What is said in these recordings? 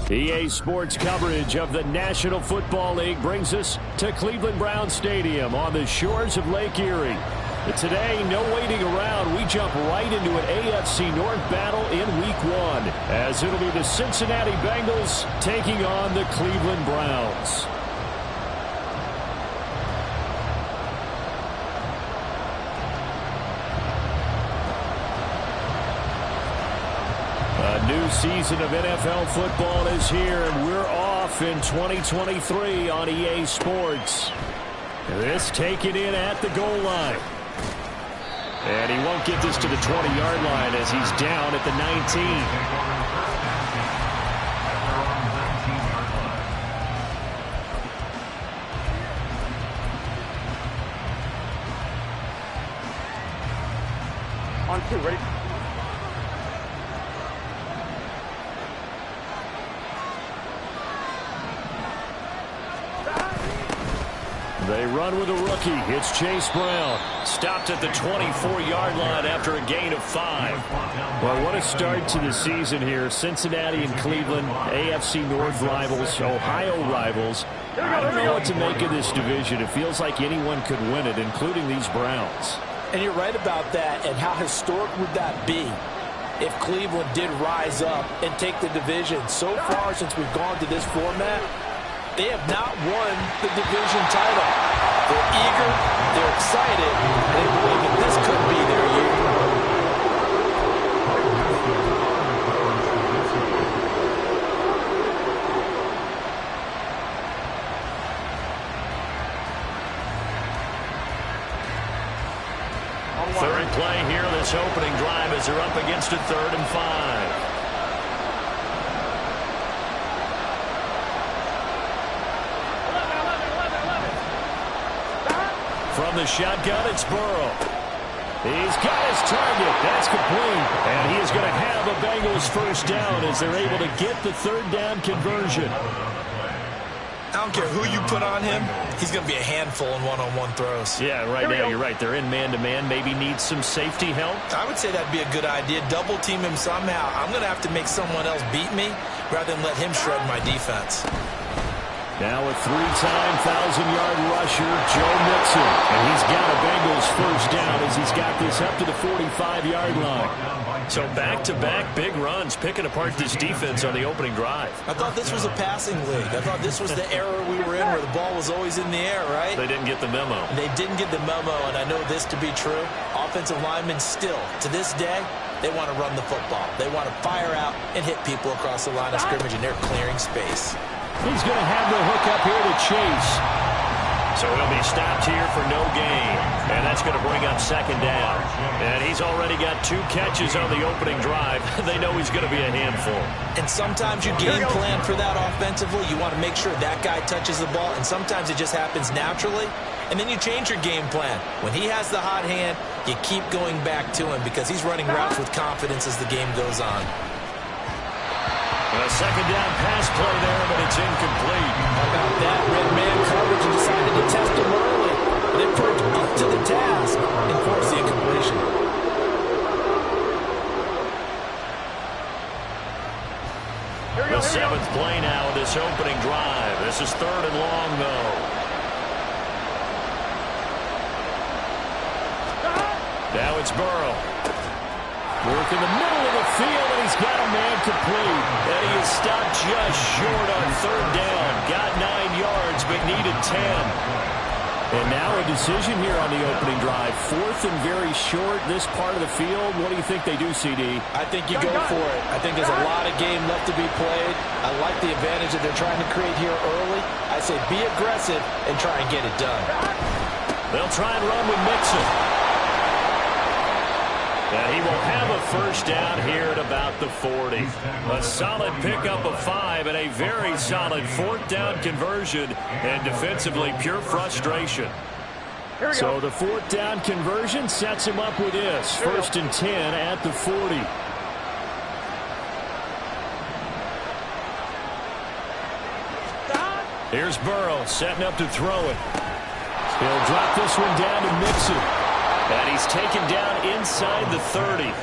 EA Sports coverage of the National Football League brings us to Cleveland Browns Stadium on the shores of Lake Erie. But today, no waiting around. We jump right into an AFC North battle in Week 1, as it'll be the Cincinnati Bengals taking on the Cleveland Browns. A new season of NFL football is here, and we're off in 2023 on EA Sports. This taken in at the goal line. And he won't get this to the 20-yard line as he's down at the 19. On 2, ready? They run with a rookie. It's Chase Brown. Stopped at the 24-yard line after a gain of 5. Well, what a start to the season here. Cincinnati and Cleveland, AFC North rivals, Ohio rivals. I don't know what to make of this division. It feels like anyone could win it, including these Browns. And you're right about that. And how historic would that be if Cleveland did rise up and take the division? So far since we've gone to this format, they have not won the division title. They're eager, they're excited, and they believe that this could be their year. Third play here, this opening drive as they're up against a 3rd and 5. From the shotgun, it's Burrow. He's got his target. That's complete. And he is going to have a Bengals first down as they're able to get the 3rd down conversion. I don't care who you put on him, he's going to be a handful in one-on-one throws. Yeah, right now you're right. They're in man-to-man. Maybe needs some safety help. I would say that'd be a good idea. Double team him somehow. I'm going to have to make someone else beat me rather than let him shred my defense. Now a 3-time 1,000-yard rusher, Joe Mixon. And he's got a Bengals first down as he's got this up to the 45-yard line. So back-to-back big runs, picking apart this defense on the opening drive. I thought this was a passing league. I thought this was the era we were in where the ball was always in the air, right? They didn't get the memo. They didn't get the memo, and I know this to be true. Offensive linemen still, to this day, they want to run the football. They want to fire out and hit people across the line of scrimmage, and they're clearing space. He's going to have the hook up here to Chase. So he'll be stopped here for no gain. And that's going to bring up 2nd down. And he's already got 2 catches on the opening drive. They know he's going to be a handful. And sometimes you game plan for that offensively. You want to make sure that guy touches the ball. And sometimes it just happens naturally. And then you change your game plan. When he has the hot hand, you keep going back to him because he's running routes with confidence as the game goes on. A 2nd down pass play there, but it's incomplete. How about that? Red man coverage and decided to test him early. They proved up to the task and forced the incompletion. The 7th play now of this opening drive. This is 3rd and long, though. Now it's Burrow. Work in the middle of the field, and he's got a man complete. And he is stopped just short on 3rd down. Got 9 yards, but needed 10. And now a decision here on the opening drive. 4th and very short, this part of the field. What do you think they do, CD? I think you go for it. I think there's a lot of game left to be played. I like the advantage that they're trying to create here early. I say be aggressive and try and get it done. They'll try and run with Mixon. And he will have a first down here at about the 40. A solid pickup of 5 and a very solid 4th down conversion. And defensively, pure frustration. So the 4th down conversion sets him up with this. 1st and 10 at the 40. Here's Burrow setting up to throw it. He'll drop this one down to Mixon. And he's taken down inside the 30.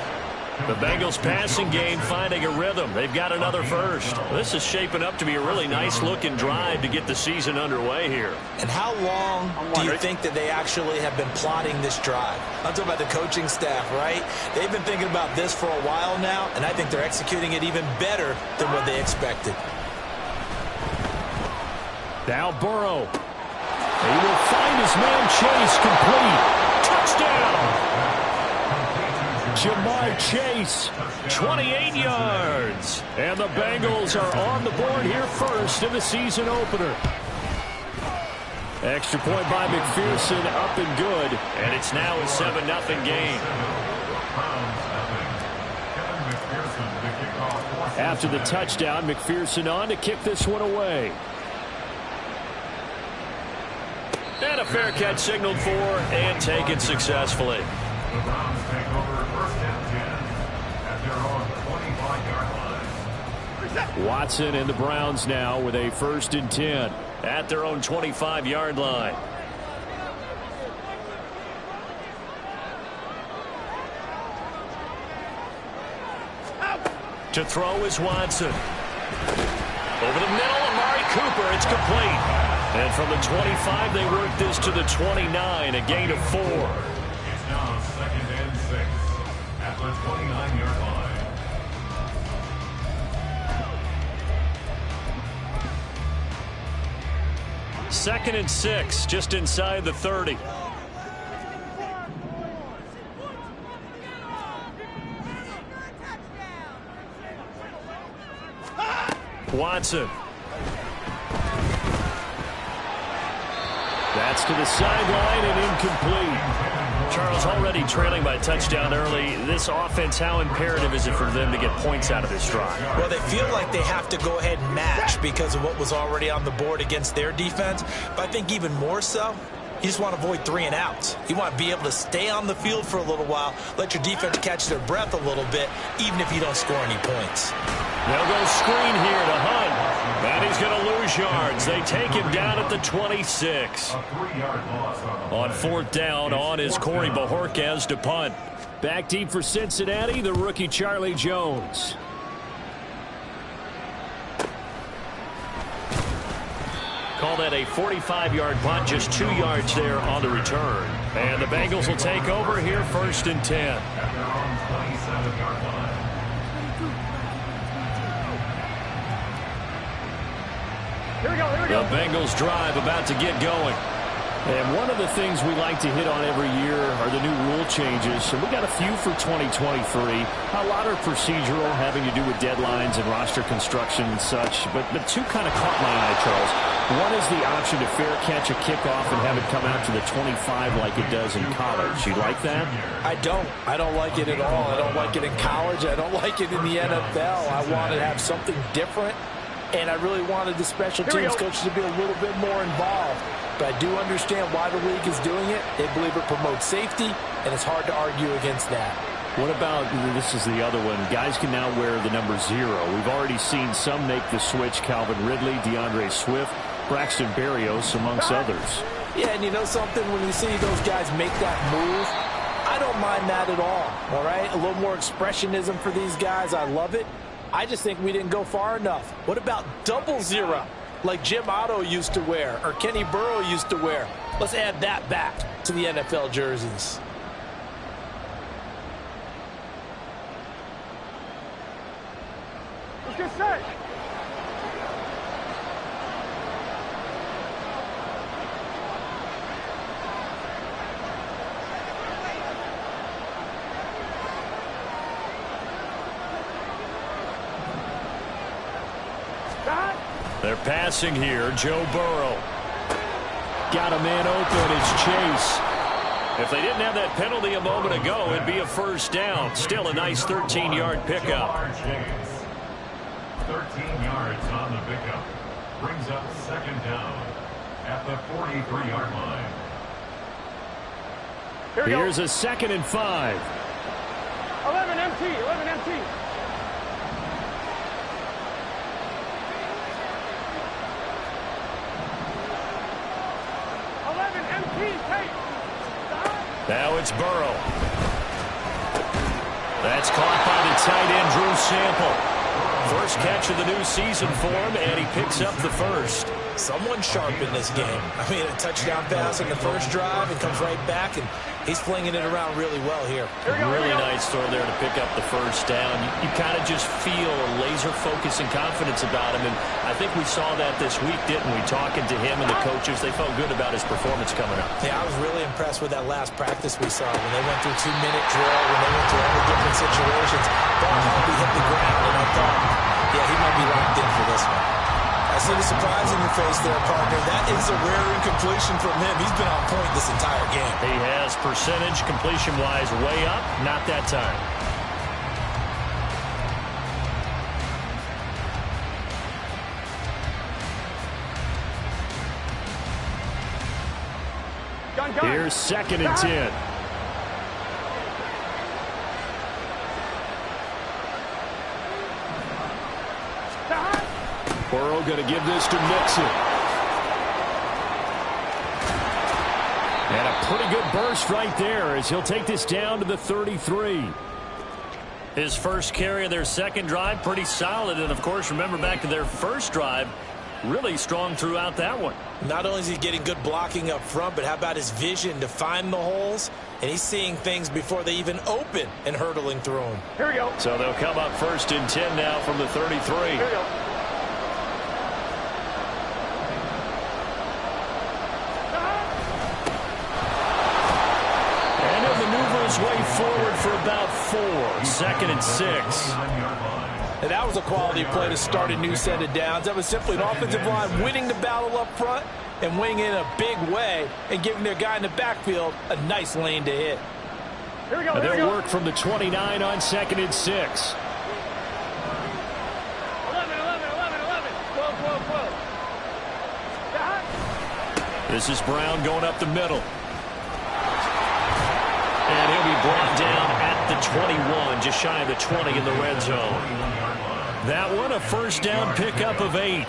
The Bengals passing game finding a rhythm. They've got another first. This is shaping up to be a really nice-looking drive to get the season underway here. And how long do you think that they actually have been plotting this drive? I'm talking about the coaching staff, right? They've been thinking about this for a while now, and I think they're executing it even better than what they expected. Now Burrow. He will find his man Chase complete. Touchdown! Jamar Chase, 28 yards. And the Bengals are on the board here first in the season opener. Extra point by McPherson, up and good. And it's now a 7-0 game. After the touchdown, McPherson on to kick this one away. And a fair catch signaled for and taken successfully. The Browns take over first and 10 at their own 25-yard line. Watson and the Browns now with a 1st and 10 at their own 25-yard line. To throw is Watson. Over the middle, Amari Cooper. It's complete. And from the 25, they work this to the 29, a gain of 4. It's now 2nd and 6 at the 29-yard line. Second and 6, just inside the 30. Watson. That's to the sideline and incomplete. Charles, already trailing by a touchdown early. This offense, how imperative is it for them to get points out of this drive? Well, they feel like they have to go ahead and match because of what was already on the board against their defense. But I think even more so, you just want to avoid 3 and outs. You want to be able to stay on the field for a little while, let your defense catch their breath a little bit, even if you don't score any points. They'll go screen here to Hunt. And he's going to lose yards. They take him down at the 26. On 4th down, on is Corey Bojorquez to punt. Back deep for Cincinnati, the rookie Charlie Jones. Call that a 45-yard punt, just 2 yards there on the return. And the Bengals will take over here 1st and 10. Here we go, here we go. The Bengals drive about to get going. And one of the things we like to hit on every year are the new rule changes. And we got a few for 2023. A lot are procedural, having to do with deadlines and roster construction and such. But 2 kind of caught my eye, Charles. One is the option to fair catch a kickoff and have it come out to the 25 like it does in college. You like that? I don't. I don't like it at all. I don't like it in college. I don't like it in the NFL. I want to have something different. And I really wanted the special teams coaches to be a little bit more involved. But I do understand why the league is doing it. They believe it promotes safety, and it's hard to argue against that. What about, this is the other one, guys can now wear the number 0. We've already seen some make the switch, Calvin Ridley, DeAndre Swift, Braxton Berrios, amongst others. Yeah, and you know something? When you see those guys make that move, I don't mind that at all right? A little more expressionism for these guys. I love it. I just think we didn't go far enough. What about 00, like Jim Otto used to wear or Kenny Burrow used to wear? Let's add that back to the NFL jerseys. Let's get set. They're passing here. Joe Burrow. Got a man open. It's Chase. If they didn't have that penalty a moment ago, it'd be a 1st down. Still a nice 13-yard pickup. 13 yards on the pickup. Brings up 2nd down at the 43-yard line. Here's a 2nd and 5. 11 MT, 11 MT. Now it's Burrow. That's caught by the tight end, Drew Sample. First catch of the new season for him, and he picks up the first. Someone sharp in this game. I mean, a touchdown pass on the first drive and comes right back, and he's flinging it around really well here. Really nice throw there to pick up the first down. You kind of just feel a laser focus and confidence about him, and I think we saw that this week, didn't we? Talking to him and the coaches, they felt good about his performance coming up. Yeah, I was really impressed with that last practice we saw when they went through 2-minute drill, when they went through all the different situations. Ball hardly hit the ground, and I thought, yeah, he might be locked in for this one. I see the surprise in your face there, partner. That is a rare incompletion from him. He's been on point this entire game. He has percentage completion-wise way up. Not that time. Here's 2nd and 10. Burrow going to give this to Mixon. And a pretty good burst right there as he'll take this down to the 33. His first carry of their second drive, pretty solid. And, of course, remember back to their first drive, really strong throughout that one. Not only is he getting good blocking up front, but how about his vision to find the holes? And he's seeing things before they even open and hurdling through them. Here we go. So they'll come up 1st and 10 now from the 33. Here we go. Way forward for about 4. 2nd and 6. And that was a quality play to start a new set of downs. That was simply an offensive line winning the battle up front and winning in a big way and giving their guy in the backfield a nice lane to hit. Here we go. And they'll work from the 29 on 2nd and 6. 11, 12, 12, 12. This is Brown going up the middle. And he'll be brought down at the 21, just shy of the 20 in the red zone. That one, a first down pickup of 8.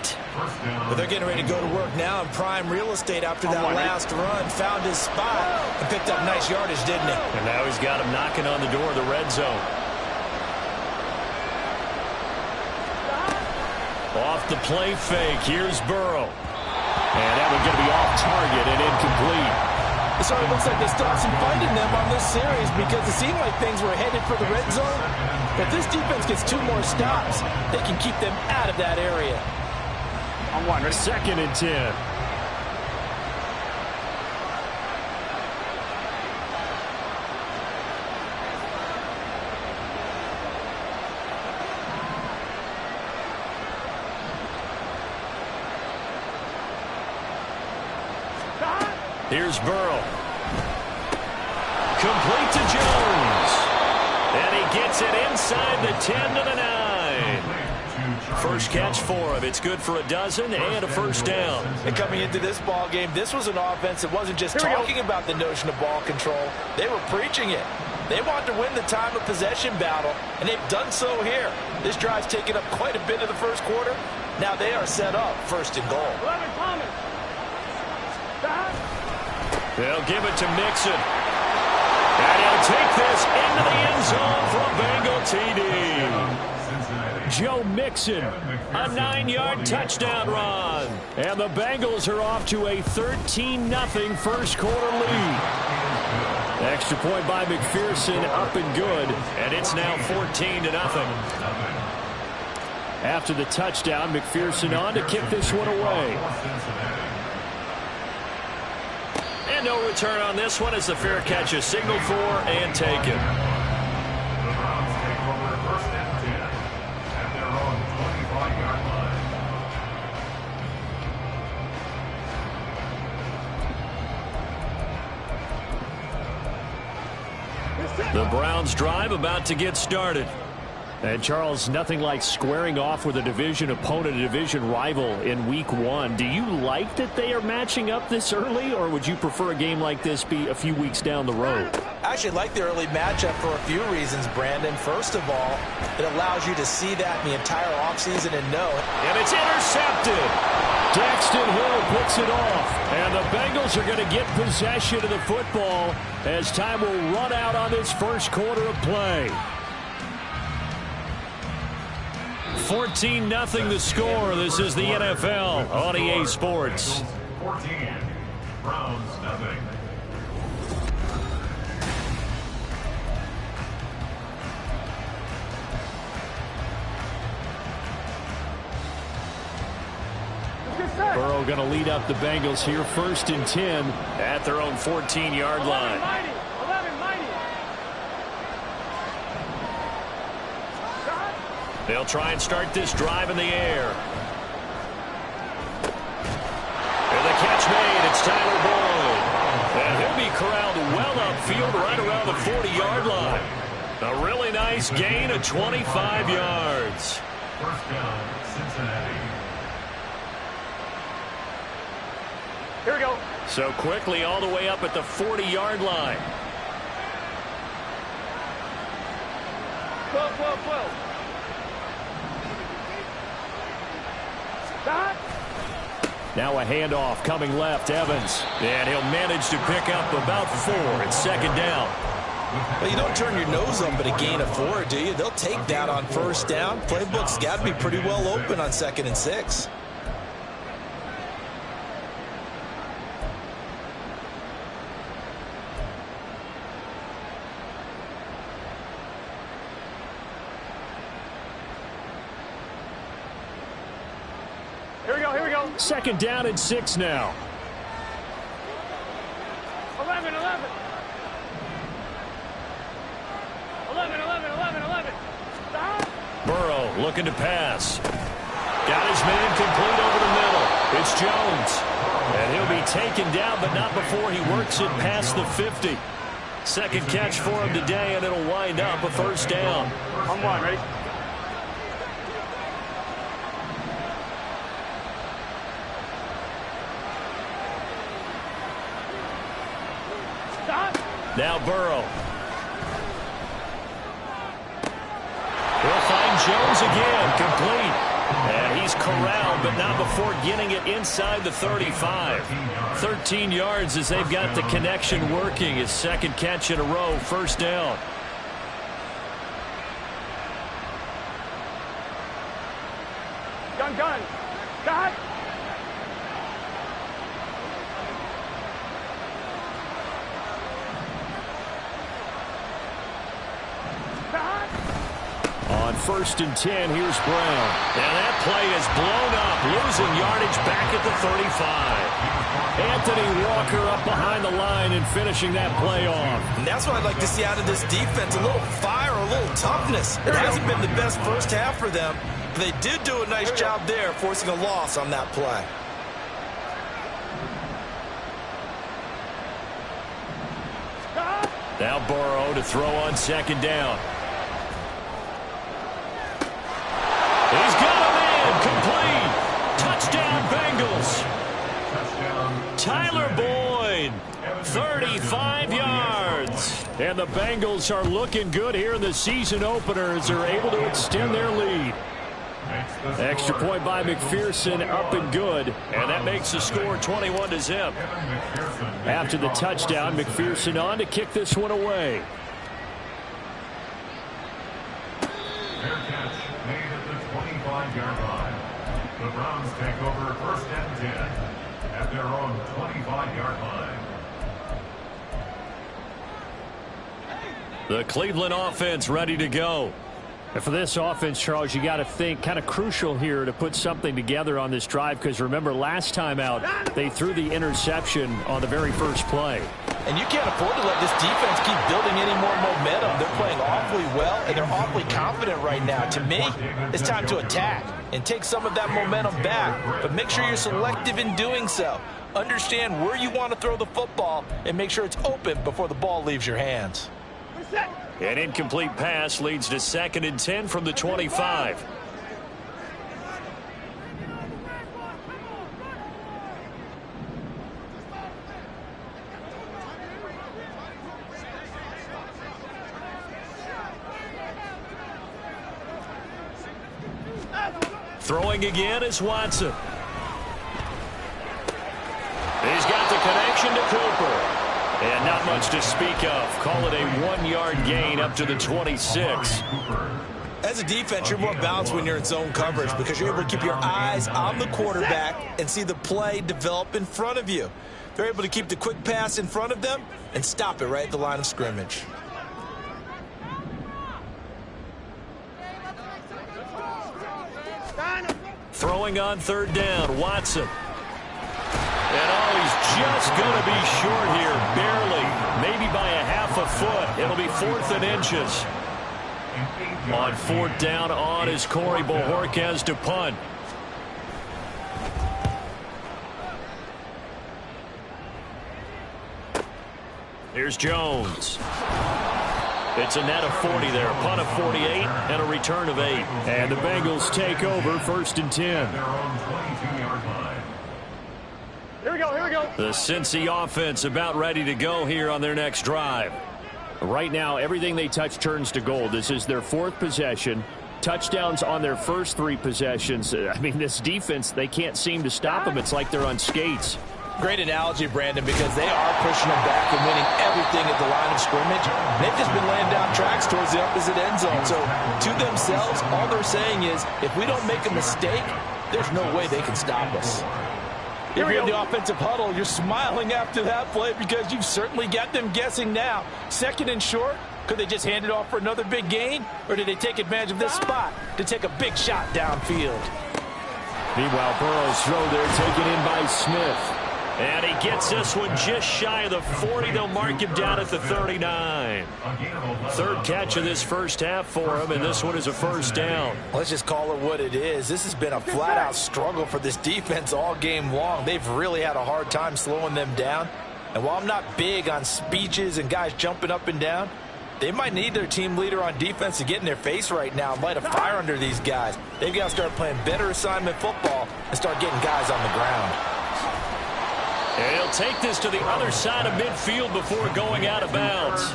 But they're getting ready to go to work now in prime real estate after that last run. Found his spot and picked up nice yardage, didn't he? And now he's got him knocking on the door of the red zone. Off the play fake, here's Burrow. And that one's going to be off target and incomplete. It sort of looks like they still have some fight in them on this series because it seemed like things were headed for the red zone. But if this defense gets 2 more stops, they can keep them out of that area. On 1, ready? 2nd and 10. Here's Burrow. Complete to Jones. And he gets it inside the 10 to the 9. First catch for him. It's good for a dozen and a first down. And coming into this ball game, this was an offense that wasn't just talking about the notion of ball control. They were preaching it. They wanted to win the time of possession battle, and they've done so here. This drive's taken up quite a bit of the first quarter. Now they are set up 1st and goal. 11, Thomas. They'll give it to Mixon. And he'll take this into the end zone for a Bengal TD. Joe Mixon, a 9-yard touchdown run. And the Bengals are off to a 13-0 first quarter lead. Extra point by McPherson, up and good. And it's now 14-0. After the touchdown, McPherson on to kick this one away. And no return on this one as the fair catch is signaled for and taken. The Browns take over 1st and 10 at their own 25-yard line. The Browns drive about to get started. And, Charles, nothing like squaring off with a division opponent, a division rival in Week 1. Do you like that they are matching up this early, or would you prefer a game like this be a few weeks down the road? I actually like the early matchup for a few reasons, Brandon. First of all, it allows you to see that in the entire offseason and know. And it's intercepted. Daxton Hill picks it off. And the Bengals are going to get possession of the football as time will run out on this first quarter of play. 14-0 the score. This is the NFL on EA Sports. 14, Browns 0. Burrow going to lead up the Bengals here, 1st and 10 at their own 14-yard line. 11, mighty. They'll try and start this drive in the air. And the catch made. It's Tyler Boyd. And he'll be corralled well upfield right around the 40-yard line. A really nice gain of 25 yards. First down, Cincinnati. Here we go. So quickly all the way up at the 40-yard line. 12. Stop. Now a handoff coming left, Evans. And he'll manage to pick up about 4 at 2nd down. Well, you don't turn your nose up at a gain of 4, do you? They'll take that on 1st down. Playbook's got to be pretty well open on 2nd and 6. Here we go. 2nd down and 6 now. 11. 11. Stop. Burrow looking to pass. Got his man complete over the middle. It's Jones. And he'll be taken down, but not before he works it past the 50. 2nd catch for him today, and it'll wind up a 1st down. On 1, ready? Stop. Now Burrow. He'll find Jones again, complete. And he's corralled, but not before getting it inside the 35. 13 yards as they've got the connection working. His 2nd catch in a row, 1st down. Gun. Stop. On 1st and 10, here's Brown. And that play is blown up, losing yardage back at the 35. Anthony Walker up behind the line and finishing that play off. And that's what I'd like to see out of this defense, a little fire, a little toughness. It hasn't been the best 1st half for them, but they did do a nice job there, forcing a loss on that play. Now Burrow to throw on 2nd down. He's got a man complete. Touchdown Bengals. Tyler Boyd, 35 yards. And the Bengals are looking good here in the season opener as they're able to extend their lead. Extra point by McPherson, up and good. And that makes the score 21-0. After the touchdown, McPherson on to kick this one away. Fair catch made at the 25-yard line. The Browns take over 1st and 10 at their own 25-yard line. The Cleveland offense ready to go. And for this offense, Charles, you got to think kind of crucial here to put something together on this drive, because remember last time out they threw the interception on the very first play. And you can't afford to let this defense keep building any more momentum. They're playing awfully well, and they're awfully confident right now. To me, it's time to attack and take some of that momentum back. But make sure you're selective in doing so. Understand where you want to throw the football and make sure it's open before the ball leaves your hands. An incomplete pass leads to 2nd and 10 from the 25. Throwing again is Watson. He's got the connection to Cooper. And not much to speak of. Call it a 1-yard gain up to the 26. As a defense, you're more balanced when you're in zone coverage because you're able to keep your eyes on the quarterback and see the play develop in front of you. They're able to keep the quick pass in front of them and stop it right at the line of scrimmage. Throwing on third down, Watson. And he's just going to be short here, barely, maybe by a half a foot. It'll be 4th and inches. On 4th down on is Corey Bojorquez to punt. Here's Jones. It's a net of 40 there. Punt of 48 and a return of 8. And the Bengals take over 1st and 10. Here we go, here we go. The Cincy offense about ready to go here on their next drive. Right now, everything they touch turns to gold. This is their 4th possession. Touchdowns on their first 3 possessions. I mean, this defense, they can't seem to stop them. It's like they're on skates. Great analogy, Brandon, because they are pushing them back and winning everything at the line of scrimmage. They've just been laying down tracks towards the opposite end zone. So, to themselves, all they're saying is, if we don't make a mistake, there's no way they can stop us. If you're in the offensive huddle, you're smiling after that play because you've certainly got them guessing now. 2nd and short, could they just hand it off for another big gain? Or did they take advantage of this spot to take a big shot downfield? Meanwhile, Burrow's throw there taken in by Smith. And he gets this one just shy of the 40. They'll mark him down at the 39. 3rd catch of this first half for him, and this one is a 1st down. Let's just call it what it is. This has been a flat-out struggle for this defense all game long. They've really had a hard time slowing them down. And while I'm not big on speeches and guys jumping up and down, they might need their team leader on defense to get in their face right now and light a fire under these guys. They've got to start playing better assignment football and start getting guys on the ground. And he'll take this to the other side of midfield before going out of bounds.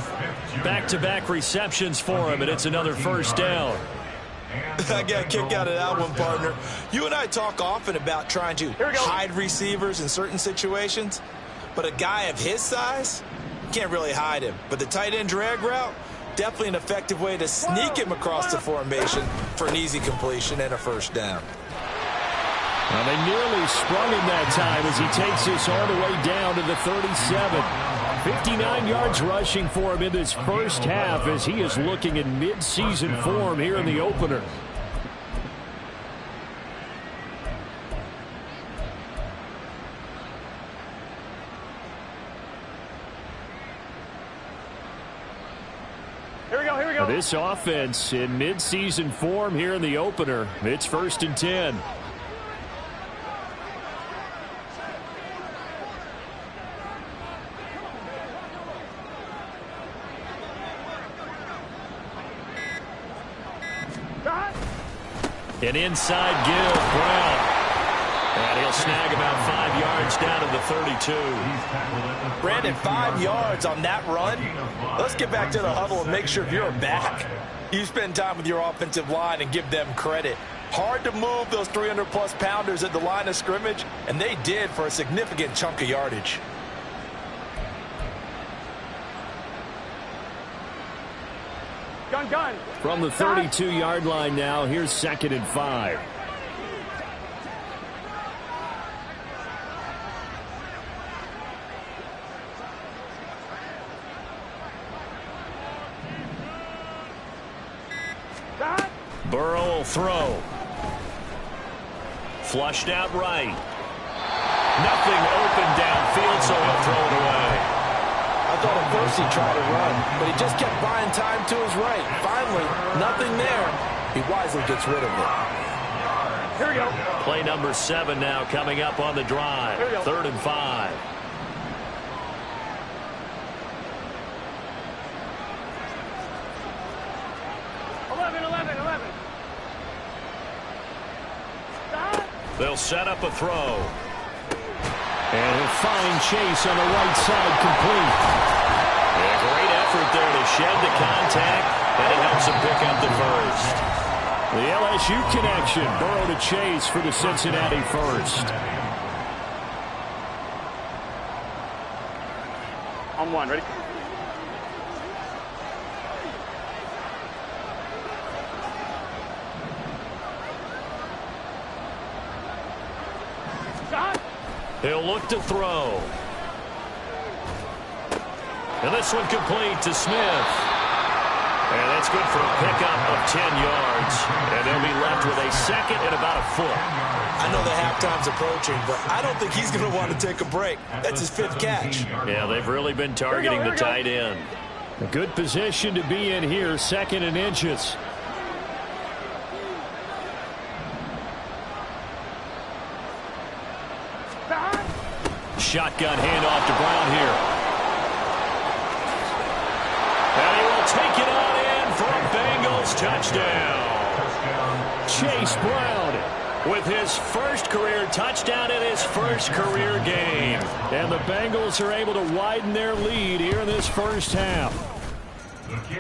Back-to-back receptions for him, and it's another 1st down. I got a kick out of that one, partner. You and I talk often about trying to hide receivers in certain situations, but a guy of his size, can't really hide him. But the tight end drag route, definitely an effective way to sneak him across the formation for an easy completion and a 1st down. Well, they nearly sprung him that time as he takes this all the way down to the 37. 59 yards rushing for him in this first half as he is looking in mid-season form here in the opener. Here we go, here we go. This offense in mid-season form here in the opener. It's 1st and 10. An inside give, Brown. And he'll snag about 5 yards down to the 32. Brandon, 5 yards on that run. Let's get back to the huddle and make sure you're back. You spend time with your offensive line and give them credit. Hard to move those 300-plus pounders at the line of scrimmage, and they did for a significant chunk of yardage. Gun. From the 32-yard line now, here's 2nd and 5. Burrow will throw. Flushed out right. Nothing open downfield, so he'll throw it away. I thought at first he tried to run, but he just kept buying time to his right. Finally, nothing there. He wisely gets rid of it. Here we go. Play number 7 now coming up on the drive. 3rd and 5. They'll set up a throw. And he'll find Chase on the right side, complete. A great effort there to shed the contact, and it helps him pick up the first. The LSU connection, Burrow to Chase for the Cincinnati first. On 1, ready? He'll look to throw. And this one complete to Smith. And that's good for a pickup of 10 yards. And they'll be left with a second and about a foot. I know the halftime's approaching, but I don't think he's going to want to take a break. That's his 5th catch. Yeah, they've really been targeting the tight end. A good position to be in here, 2nd and inches. Shotgun handoff to Brown here. And he will take it on in for a Bengals touchdown. Chase Brown with his first career touchdown in his first career game. And the Bengals are able to widen their lead here in this first half.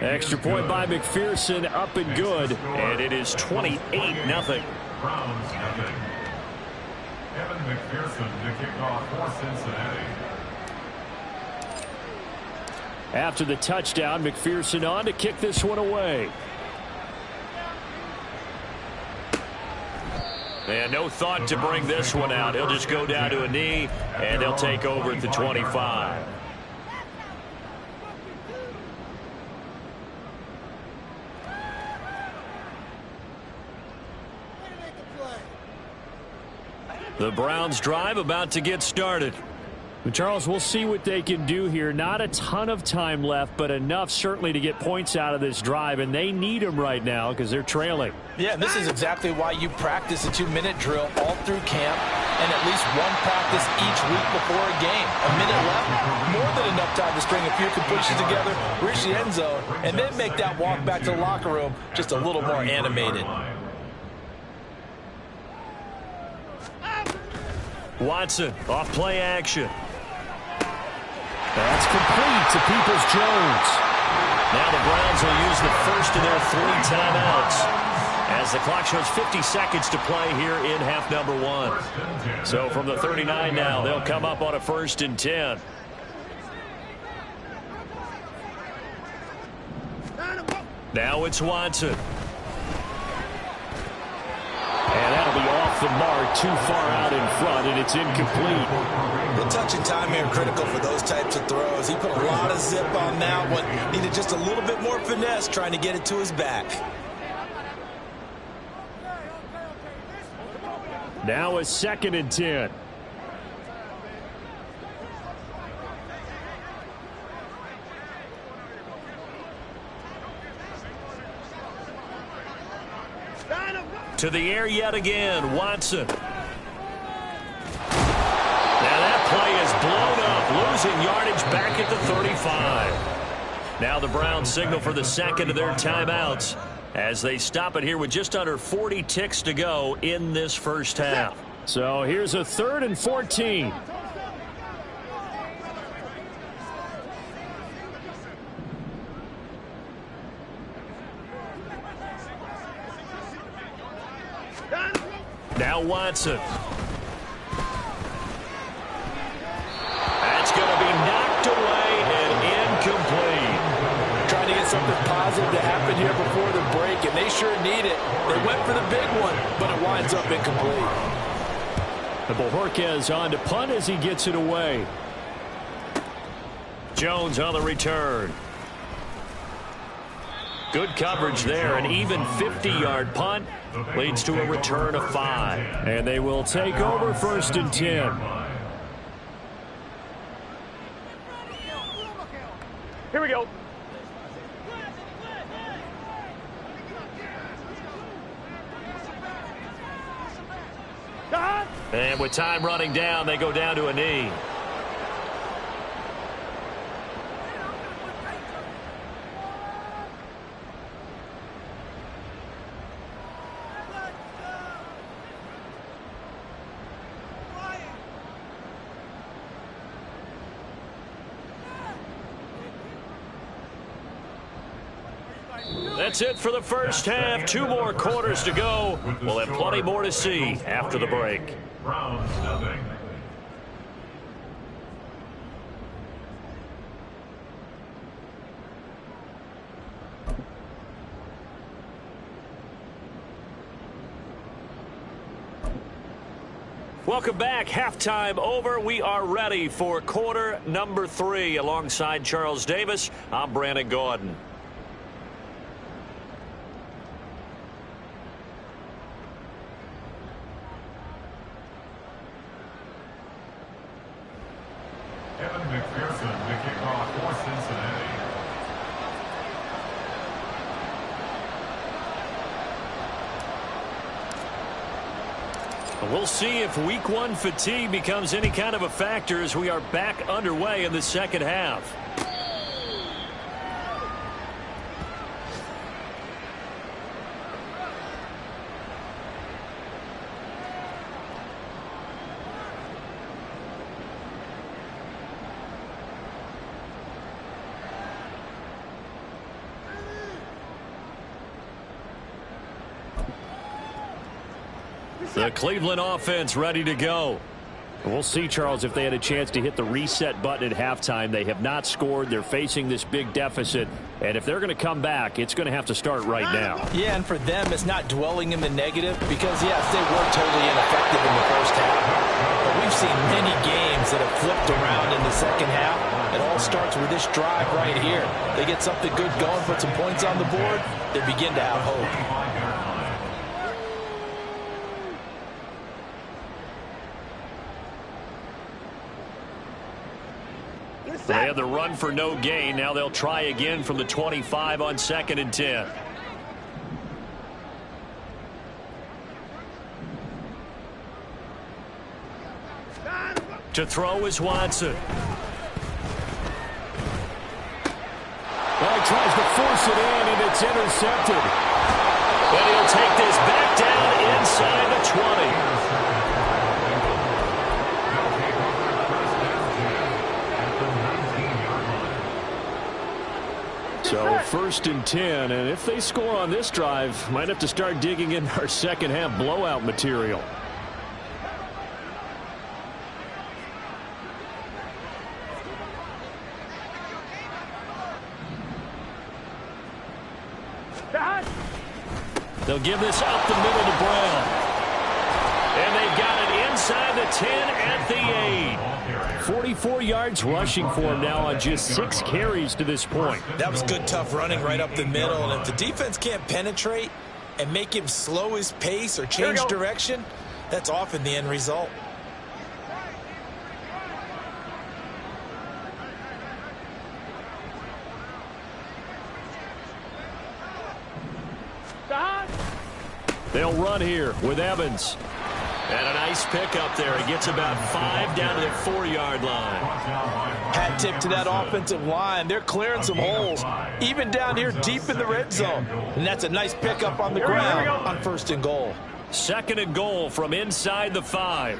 Extra point by McPherson, up and good. And it is 28-0. Browns nothing. Evan McPherson to kick off for Cincinnati. After the touchdown, McPherson on to kick this one away. And no thought to bring this one out. He'll just go down to a knee, and they'll take over at the 25. The Browns drive about to get started. But Charles, we'll see what they can do here. Not a ton of time left, but enough certainly to get points out of this drive, and they need them right now because they're trailing. Yeah, and this is exactly why you practice a 2-minute drill all through camp and at least one practice each week before a game. A minute left, more than enough time to string a few completions together, reach the end zone, and then make that walk back to the locker room just a little more animated. Watson, off play action. That's complete to Peoples-Jones. Now the Browns will use the first of their 3 timeouts as the clock shows 50 seconds to play here in half number 1. So from the 39 now, they'll come up on a 1st and 10. Now it's Watson. And that'll be off the mark, too far out in front, and it's incomplete. The touch and time here critical for those types of throws. He put a lot of zip on that one. Needed just a little bit more finesse trying to get it to his back. Now a 2nd and 10. To the air yet again, Watson. Now that play is blown up, losing yardage back at the 35. Now the Browns signal for the 2nd of their timeouts as they stop it here with just under 40 ticks to go in this first half. So here's a 3rd and 14. Now Watson. That's going to be knocked away and incomplete. Trying to get something positive to happen here before the break, and they sure need it. They went for the big one, but it winds up incomplete. The Bojorquez on to punt as he gets it away. Jones on the return. Good coverage there. An even 50-yard punt leads to a return of 5. And they will take over 1st and 10. Here we go. And with time running down, they go down to a knee. That's it for the first half. 2 more quarters to go. We'll have plenty more to see after the break. Browns nothing. Welcome back. Halftime over. We are ready for quarter number 3. Alongside Charles Davis, I'm Brandon Gordon. McPherson to kick off for Cincinnati. We'll see if week 1 fatigue becomes any kind of a factor as we are back underway in the second half. The Cleveland offense ready to go. We'll see, Charles, if they had a chance to hit the reset button at halftime. They have not scored. They're facing this big deficit. And if they're going to come back, it's going to have to start right now. Yeah, and for them, it's not dwelling in the negative because, yes, they were totally ineffective in the first half. But we've seen many games that have flipped around in the second half. It all starts with this drive right here. They get something good going, put some points on the board, they begin to have hope. They had the run for no gain. Now they'll try again from the 25 on 2nd and 10. To throw is Watson. Well, he tries to force it in, and it's intercepted. And he'll take this back down inside the 20. So 1st and 10, and if they score on this drive, might have to start digging in our second half blowout material. They'll give this up the middle to Brown. And they've got it inside the 10 at the 8. 44 yards rushing for him now on just 6 carries to this point. That was good, tough running right up the middle. And if the defense can't penetrate and make him slow his pace or change direction, that's often the end result. They'll run here with Evans. And a nice pickup there. He gets about 5 down to the 4-yard line. Hat tip to that offensive line. They're clearing some holes, even down here deep in the red zone. And that's a nice pickup on the ground on 1st and goal. 2nd and goal from inside the 5.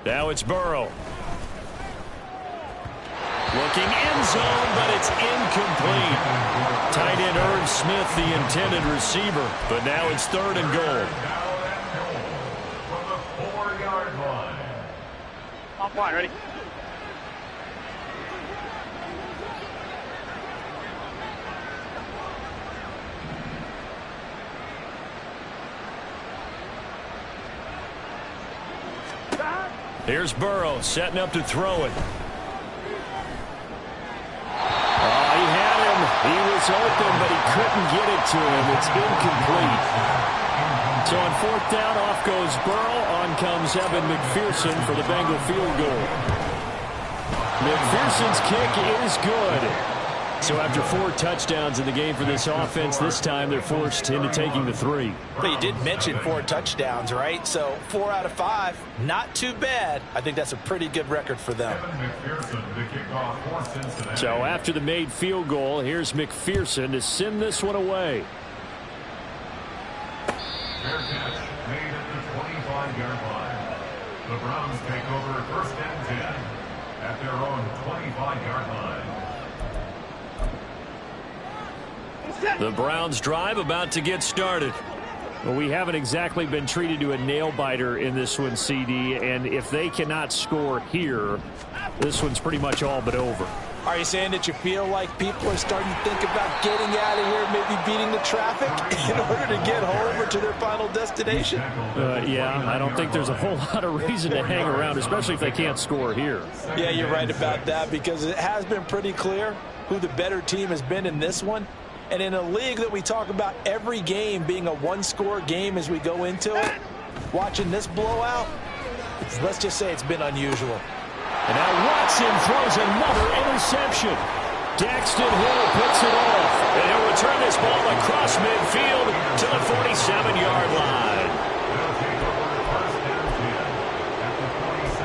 Now it's Burrow. Looking end zone, but it's incomplete. Tight end Irv Smith, the intended receiver. But now it's 3rd and goal. From the 4-yard line. Off line, ready? Here's Burrow setting up to throw it. He had him. He was open, but he couldn't get it to him. It's incomplete. So on 4th down, off goes Burrow. On comes Evan McPherson for the Bengal field goal. McPherson's kick is good. So after 4 touchdowns in the game for this offense, this time they're forced into taking the 3. But you did mention 4 touchdowns, right? So 4 out of 5, not too bad. I think that's a pretty good record for them. So after the made field goal, here's McPherson to send this one away. Fair catch made at the 25-yard line. The Browns take over 1st and 10 at their own 25-yard line. The Browns drive about to get started. Well, we haven't exactly been treated to a nail-biter in this one, CD, and if they cannot score here, this one's pretty much all but over. Are you saying that you feel like people are starting to think about getting out of here, maybe beating the traffic in order to get home or to their final destination? Yeah, I don't think there's a whole lot of reason to hang around, especially if they can't score here. Yeah, you're right about that, because it has been pretty clear who the better team has been in this one. And in a league that we talk about every game being a one-score game as we go into it, watching this blowout, let's just say it's been unusual. And now Watson throws another interception. Daxton Hill picks it off. And he'll return this ball across midfield to the 47-yard line. They'll take over first and 10 at the 47-yard line.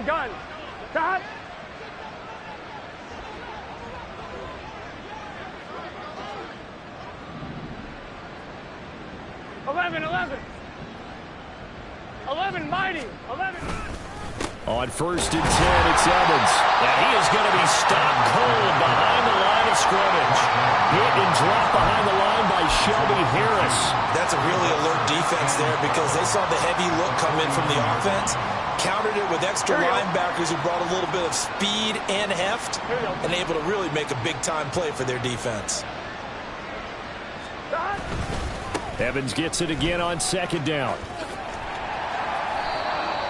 Gun. Cut. Eleven, mighty. 11. On first and 10, it's Evans. And he is going to be stopped cold behind the line of scrimmage. Hit and dropped behind the line by Shelby Harris. That's a really alert defense there, because they saw the heavy look come in from the offense, countered it with extra linebackers who brought a little bit of speed and heft, and able to really make a big-time play for their defense. Evans gets it again on second down.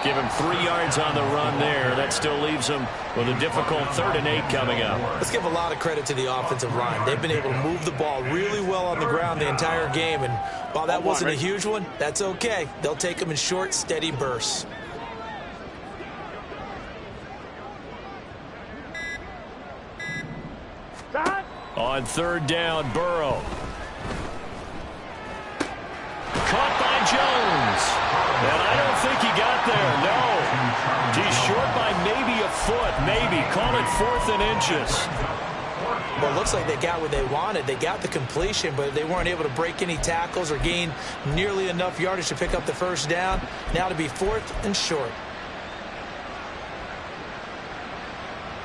Give him 3 yards on the run there. That still leaves him with a difficult 3rd and 8 coming up. Let's give a lot of credit to the offensive line. They've been able to move the ball really well on the ground the entire game, and while that wasn't a huge one, that's okay. They'll take them in short, steady bursts. On 3rd down, Burrow. Caught by Jones. And I don't think he got there, no. He's short by maybe a foot, maybe. Call it 4th and inches. Well, it looks like they got what they wanted. They got the completion, but they weren't able to break any tackles or gain nearly enough yardage to pick up the first down. Now to be 4th and short.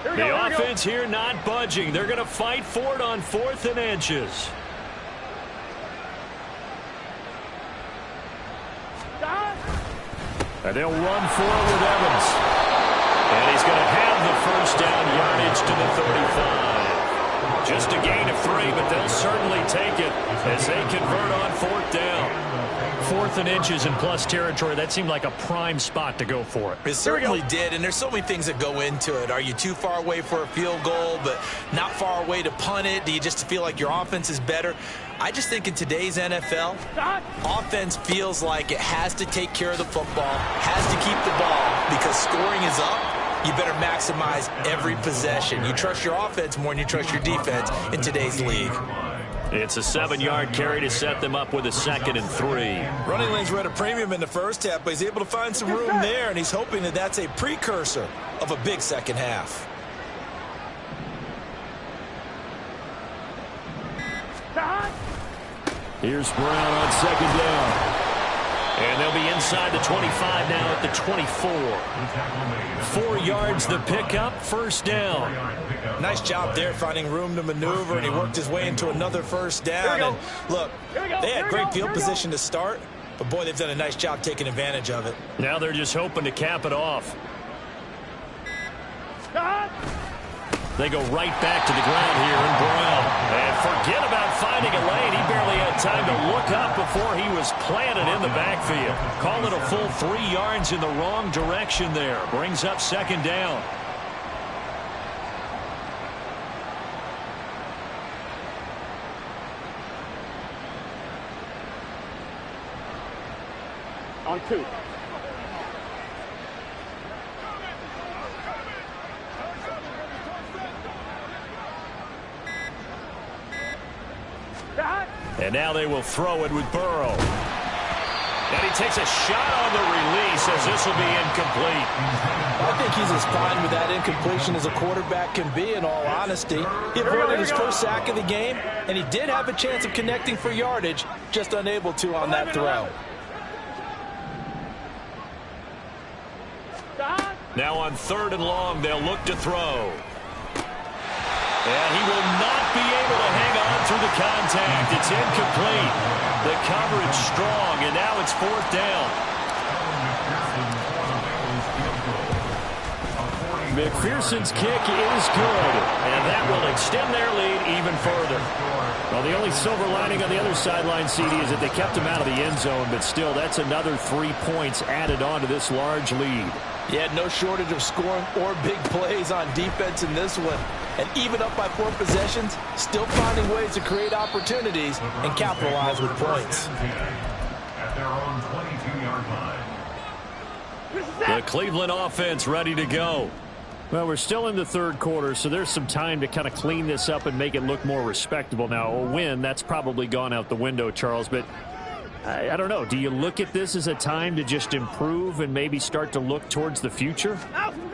The offense here not budging. They're going to fight for it on 4th and inches. And they'll run for it with Evans. And he's going to have the first down yardage to the 35. Just a gain of 3, but they'll certainly take it as they convert on 4th down. 4th and inches in plus territory. That seemed like a prime spot to go for it. It certainly did, and there's so many things that go into it. Are you too far away for a field goal, but not far away to punt it? Do you just feel like your offense is better? I just think in today's NFL, offense feels like it has to take care of the football, has to keep the ball, because scoring is up. You better maximize every possession. You trust your offense more than you trust your defense in today's league. It's a 7-yard carry to set them up with a 2nd and 3. Running lanes were at a premium in the first half, but he's able to find some room there, and he's hoping that that's a precursor of a big second half. Here's Brown on 2nd down. And they'll be inside the 25 now at the 24. 4 yards the pickup, first down. Nice job there finding room to maneuver, and he worked his way into another first down. And look, they had great field position to start, but boy, they've done a nice job taking advantage of it. Now they're just hoping to cap it off. They go right back to the ground here in Brown. And forget about finding a lane. He barely had time to look up before he was planted in the backfield. Call it a full 3 yards in the wrong direction there. Brings up 2nd down. On 2. And now they will throw it with Burrow. And he takes a shot on the release as this will be incomplete. I think he's as fine with that incompletion as a quarterback can be, in all honesty. He avoided his first sack of the game, and he did have a chance of connecting for yardage, just unable to on that throw. Now on 3rd and long, they'll look to throw. And he will not be able to hang on through the contact. It's incomplete. The coverage strong, and now it's 4th down. McPherson's kick is good, and that will extend their lead even further. Well, the only silver lining on the other sideline, CD, is that they kept him out of the end zone, but still, that's another 3 points added on to this large lead. Yeah, no shortage of scoring or big plays on defense in this one. And even up by 4 possessions, still finding ways to create opportunities and capitalize with points. At their own 22-yard line. The Cleveland offense ready to go. Well, we're still in the 3rd quarter, so there's some time to kind of clean this up and make it look more respectable. Now, a win, that's probably gone out the window, Charles, but I don't know. Do you look at this as a time to just improve and maybe start to look towards the future?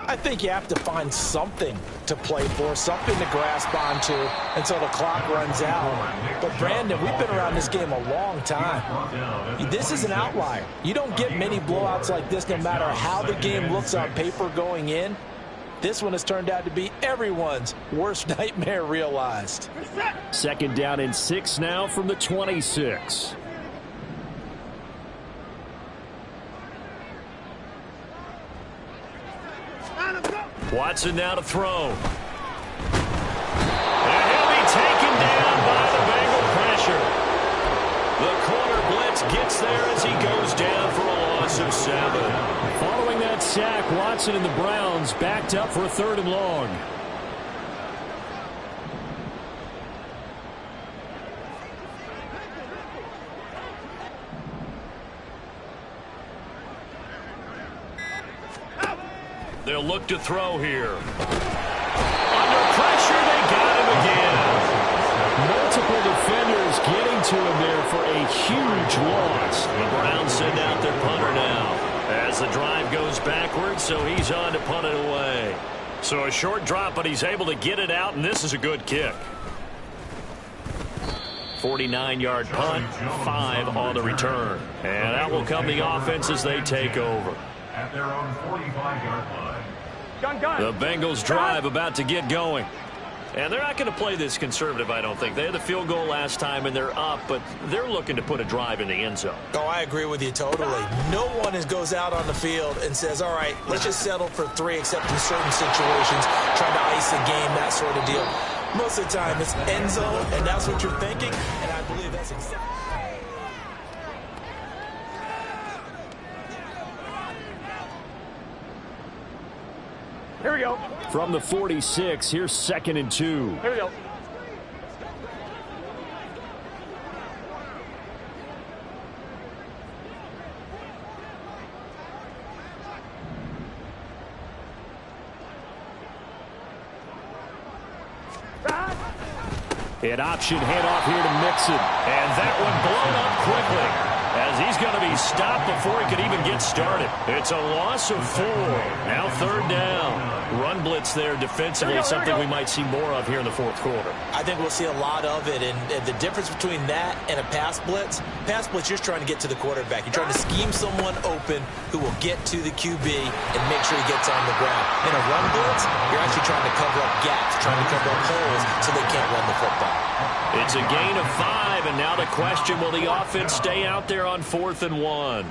I think you have to find something to play for, something to grasp onto until the clock runs out. But, Brandon, we've been around this game a long time. This is an outlier. You don't get many blowouts like this no matter how the game looks on paper going in. This one has turned out to be everyone's worst nightmare realized. 2nd down and 6 now from the 26. Watson now to throw. And he'll be taken down by the Bengal pressure. The corner blitz gets there as he goes down for a loss of 7. Following that sack, Watson and the Browns backed up for a 3rd and long. They'll look to throw here. Under pressure, they got him again. Multiple defenders getting to him there for a huge loss. The Browns send out their punter now as the drive goes backwards, so he's on to punt it away. So a short drop, but he's able to get it out, and this is a good kick. 49-yard punt, 5 on the return. And out will come the offense as they take over. At their own 45-yard line. The Bengals drive about to get going. And they're not going to play this conservative, I don't think. They had the field goal last time, and they're up, but they're looking to put a drive in the end zone. Oh, I agree with you totally. No one goes out on the field and says, all right, let's just settle for 3, except in certain situations, trying to ice a game, that sort of deal. Most of the time, it's end zone, and that's what you're thinking, and I believe that's exactly. Here we go. From the 46, here's 2nd and 2. Here we go. An option handoff here to Mixon. And that one blown up quickly as he's going to be stopped before he could even get started. It's a loss of 4. Now 3rd down. Run blitz there defensively, something we might see more of here in the 4th quarter. I think we'll see a lot of it, and the difference between that and a pass blitz, you're just trying to get to the quarterback. You're trying to scheme someone open who will get to the QB and make sure he gets on the ground. In a run blitz, you're actually trying to cover up gaps, trying to cover up holes so they can't run the football. It's a gain of 5, and now the question, will the offense stay out there on 4th and 1?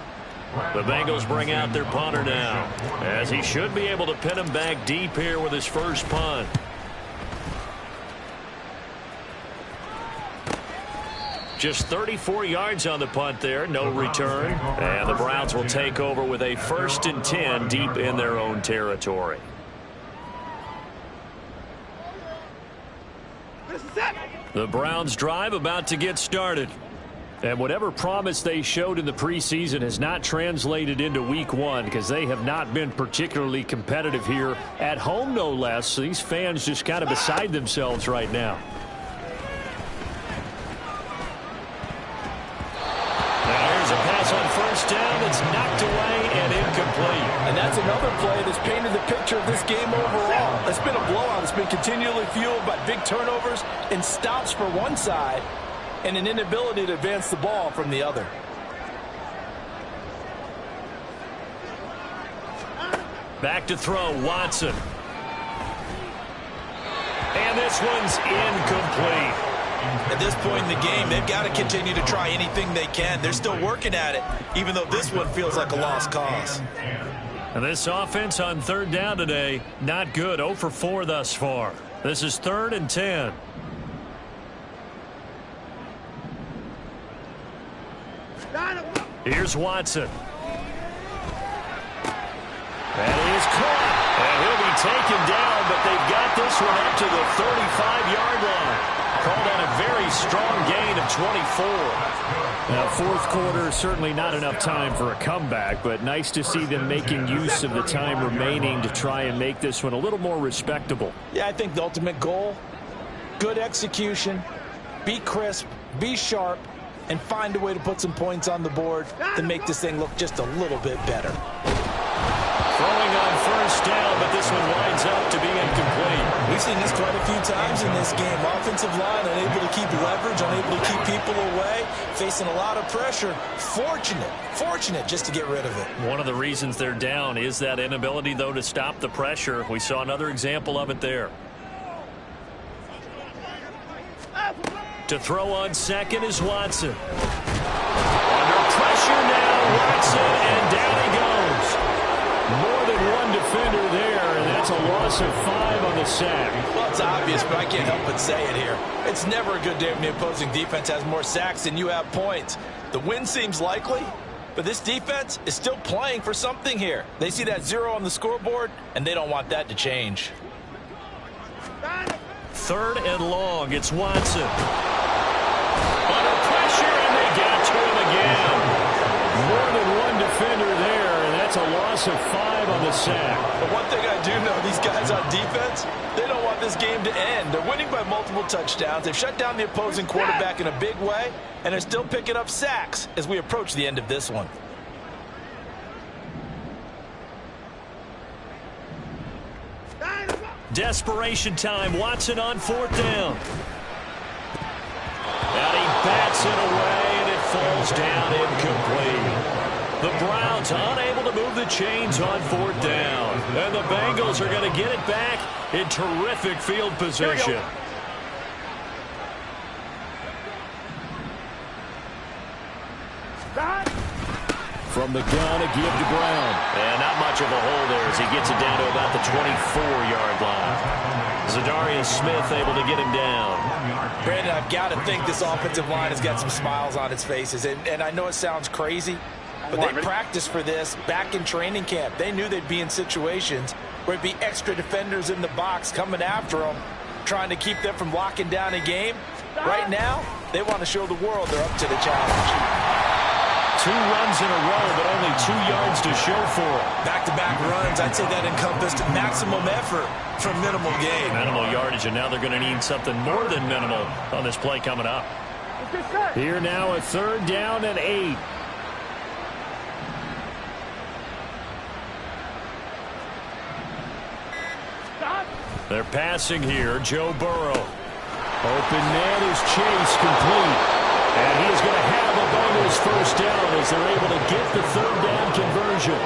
The Bengals bring out their punter now, as he should be able to pin him back deep here with his first punt. Just 34 yards on the punt there, no return. And the Browns will take over with a 1st and 10 deep in their own territory. The Browns drive about to get started. And whatever promise they showed in the preseason has not translated into week 1 because they have not been particularly competitive here at home, no less. So these fans just kind of beside themselves right now. Now here's a pass on 1st down. It's knocked away and incomplete. And that's another play that's painted the picture of this game overall. It's been a blowout. It's been continually fueled by big turnovers and stops for one side, and an inability to advance the ball from the other. Back to throw, Watson. And this one's incomplete. At this point in the game, they've got to continue to try anything they can. They're still working at it, even though this one feels like a lost cause. And this offense on third down today, not good. 0 for 4 thus far. This is 3rd and 10. Here's Watson. That is caught. And he'll be taken down, but they've got this one up to the 35-yard line. Called on a very strong gain of 24. Now, fourth quarter, certainly not enough time for a comeback, but nice to see them making use of the time remaining to try and make this one a little more respectable. Yeah, I think the ultimate goal, good execution, be crisp, be sharp, and find a way to put some points on the board to make this thing look just a little bit better. Throwing on first down, but this one winds up to be incomplete. We've seen this quite a few times in this game. Offensive line unable to keep leverage, unable to keep people away, facing a lot of pressure. Fortunate just to get rid of it. One of the reasons they're down is that inability, though, to stop the pressure. We saw another example of it there. To throw on second is Watson. Under pressure now, Watson, and down he goes. More than one defender there, and that's a loss of 5 on the sack. Well, it's obvious, but I can't help but say it here. It's never a good day when the opposing defense has more sacks than you have points. The win seems likely, but this defense is still playing for something here. They see that 0 on the scoreboard, and they don't want that to change. 3rd and long, it's Watson. Under pressure, and they get to him again. More than one defender there, and that's a loss of 5 on the sack. But one thing I do know, these guys on defense, they don't want this game to end. They're winning by multiple touchdowns. They've shut down the opposing quarterback in a big way, and they're still picking up sacks as we approach the end of this one. Desperation time. Watson on 4th down. And he bats it away, and it falls down incomplete. The Browns unable to move the chains on 4th down. And the Bengals are going to get it back in terrific field position. From the gun, a give to Brown. And not much of a hole there as he gets it down to about the 24-yard line. Zadarius Smith able to get him down. Brandon, I've got to think this offensive line has got some smiles on its faces. And I know it sounds crazy, but they practiced for this back in training camp. They knew they'd be in situations where it'd be extra defenders in the box coming after them, trying to keep them from locking down a game. Right now, they want to show the world they're up to the challenge. 2 runs in a row, but only 2 yards to show for it. Back-to-back runs, I'd say that encompassed maximum effort for minimal gain. Minimal yardage, and now they're going to need something more than minimal on this play coming up. Here now, a 3rd down and 8. They're passing here. Joe Burrow. Open man is Chase, complete. And he is going to have a Bengals first down as they're able to get the 3rd down conversion.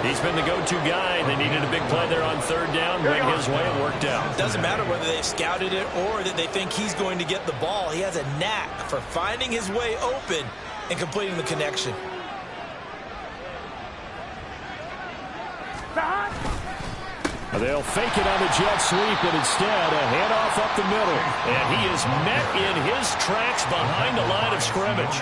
He's been the go-to guy. They needed a big play there on 3rd down. Went his way and worked out. Doesn't matter whether they've scouted it or that they think he's going to get the ball. He has a knack for finding his way open and completing the connection. They'll fake it on the jet sweep, but instead a handoff up the middle. And he is met in his tracks behind the line of scrimmage.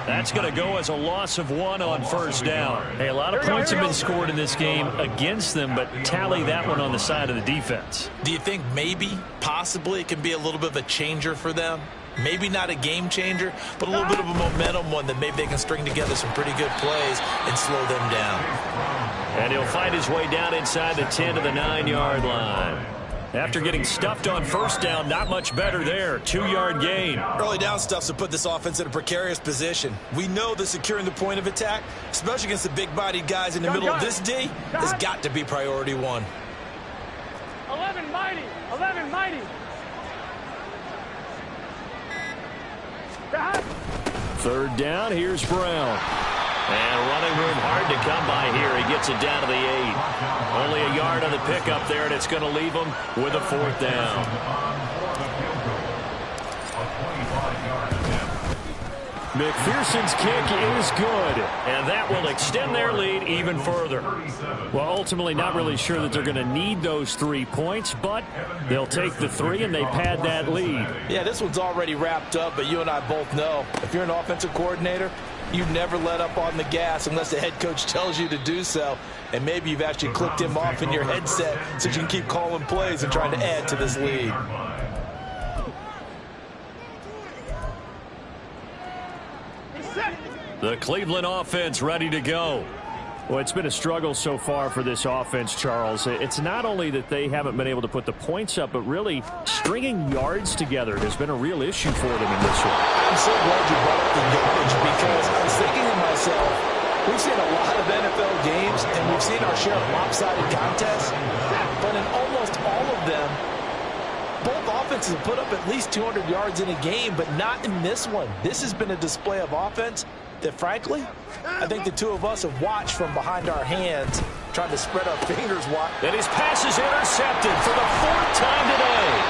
That's going to go as a loss of 1 on 1st down. Hey, a lot of points have been scored in this game against them, but tally that one on the side of the defense. Do you think maybe, possibly, it can be a little bit of a changer for them? Maybe not a game changer, but a little bit of a momentum one that maybe they can string together some pretty good plays and slow them down. And he'll find his way down inside the 10 to the 9-yard line. After getting stuffed on 1st down, not much better there. 2-yard gain. Early down stuffs will put this offense in a precarious position. We know that securing the point of attack, especially against the big-bodied guys in the middle of this D, has got to be priority 1. 11 mighty. 11 mighty. 3rd down, here's Brown. And running room hard to come by here. He gets it down to the 8. Only a yard on the pickup there, and it's going to leave him with a 4th down. McPherson's kick is good, and that will extend their lead even further. Well, ultimately not really sure that they're going to need those 3 points, but they'll take the 3 and they pad that lead. Yeah, this one's already wrapped up, but you and I both know if you're an offensive coordinator, you never let up on the gas unless the head coach tells you to do so. And maybe you've actually clicked him off in your headset so you can keep calling plays and trying to add to this lead. The Cleveland offense ready to go. Well, it's been a struggle so far for this offense, Charles. It's not only that they haven't been able to put the points up, but really stringing yards together has been a real issue for them in this one. I'm so glad you brought up the yardage because I was thinking to myself, we've seen a lot of NFL games and we've seen our share of lopsided contests, but in almost all of them, both offenses have put up at least 200 yards in a game, but not in this one. This has been a display of offense that, frankly, I think the two of us have watched from behind our hands, trying to spread our fingers wide. And his pass is intercepted for the 4th time today.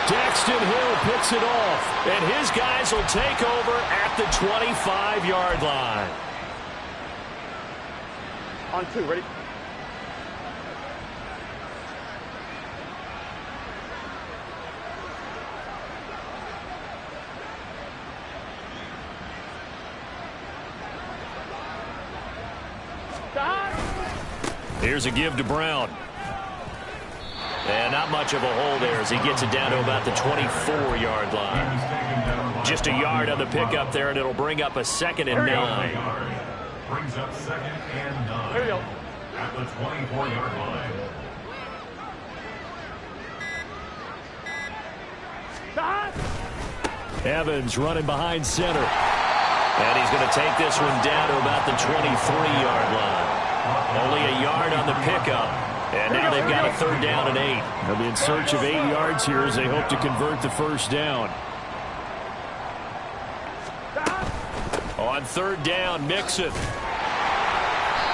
Daxton Hill picks it off, and his guys will take over at the 25-yard line. On 2, ready? Here's a give to Brown. And not much of a hole there as he gets it down to about the 24-yard line. Just a yard on the pickup there, and it'll bring up a 2nd and 9. Brings up 2nd and 9. There we go. At the 24-yard line. Evans running behind center. And he's going to take this one down to about the 23-yard line. Only a yard on the pickup. And now they've got a 3rd down and 8. They'll be in search of 8 yards here as they hope to convert the 1st down. On 3rd down, Mixon.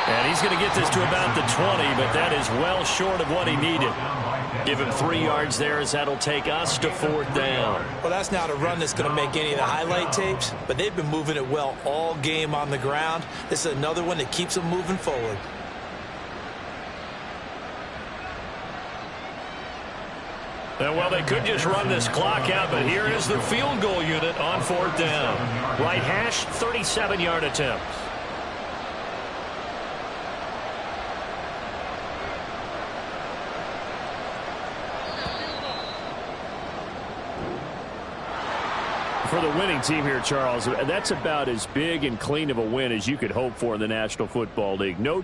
And he's going to get this to about the 20, but that is well short of what he needed. Give him 3 yards there as that'll take us to 4th down. Well, that's not a run that's going to make any of the highlight tapes, but they've been moving it well all game on the ground. This is another one that keeps them moving forward. Well, they could just run this clock out, but here is the field goal unit on 4th down. Right hash, 37-yard attempt. For the winning team here, Charles, that's about as big and clean of a win as you could hope for in the National Football League. No